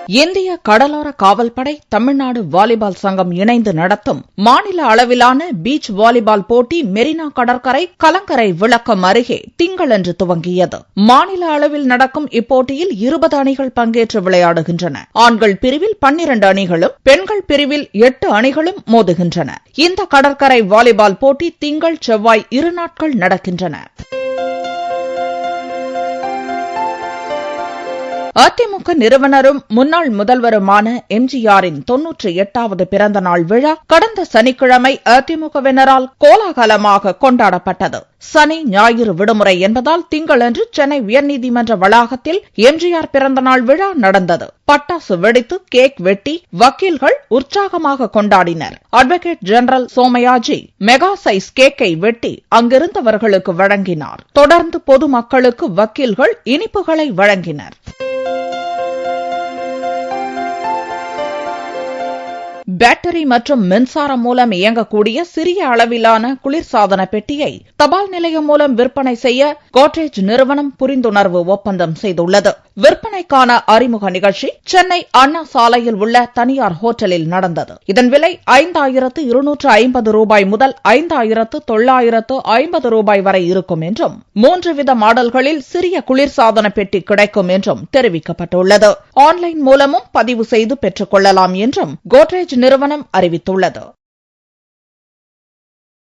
இந்திய கடலோர காவல்படை, தமிழ்நாடு வாலிபால் சங்கம் இணைந்து நடத்தும் மாநில அளவிலான பீச் வாலிபால் போட்டி மெரினா கடற்கரை கலங்கரை விளக்கம் அருகே திங்களன்று துவங்கியது. மாநில அளவில் நடக்கும் இப்போட்டியில் 20 அணிகள் பங்கேற்று விளையாடுகின்றன. ஆண்கள் பிரிவில் 12 அணிகளும், பெண்கள் பிரிவில் 8 அணிகளும் மோதுகின்றன. இந்த கடற்கரை வாலிபால் போட்டி திங்கள், செவ்வாய் 2 நாட்கள் நடக்கின்றன. அதிமுக நிறுவனரும் முன்னாள் முதல்வருமான எம்ஜிஆரின் 98வது பிறந்த நாள் விழா கடந்த சனிக்கிழமை அதிமுகவினரால் கோலாகலமாக கொண்டாடப்பட்டது. சனி, ஞாயிறு விடுமுறை என்பதால் திங்களன்று சென்னை உயர்நீதிமன்ற வளாகத்தில் எம்ஜிஆர் பிறந்தநாள் விழா நடந்தது. பட்டாசு வெடித்து, கேக் வெட்டி வக்கீல்கள் உற்சாகமாக கொண்டாடினர். Advocate general Somayaji mega size கேக்கை வெட்டி அங்கிருந்தவர்களுக்கு வழங்கினார். தொடர்ந்து பொதுமக்களுக்கு வக்கீல்கள் இனிப்புகளை வழங்கினர். பேட்டரி மற்றும் மின்சாரம் மூலம் இயங்கக்கூடிய சிறிய அளவிலான குளிர்சாதன பெட்டியை தபால் நிலையம் மூலம் விற்பனை செய்ய கோட்ரேஜ் நிறுவனம் புரிந்துணர்வு ஒப்பந்தம் செய்துள்ளது. விற்பனைக்கான அறிமுக நிகழ்ச்சி சென்னை அண்ணா சாலையில் உள்ள தனியார் ஹோட்டலில் நடந்தது. இதன் விலை ரூபாய் 5250 முதல் 5950 ரூபாய் வரை இருக்கும் என்றும் 3 வித மாடல்களில் சிறிய குளிர்சாதன பெட்டி கிடைக்கும் என்றும் தெரிவிக்கப்பட்டுள்ளது. ஆன்லைன் மூலமும் பதிவு செய்து பெற்றுக் கொள்ளலாம் என்றும் கோட்ரேஜ் நிறுவனம் அறிவித்துள்ளது.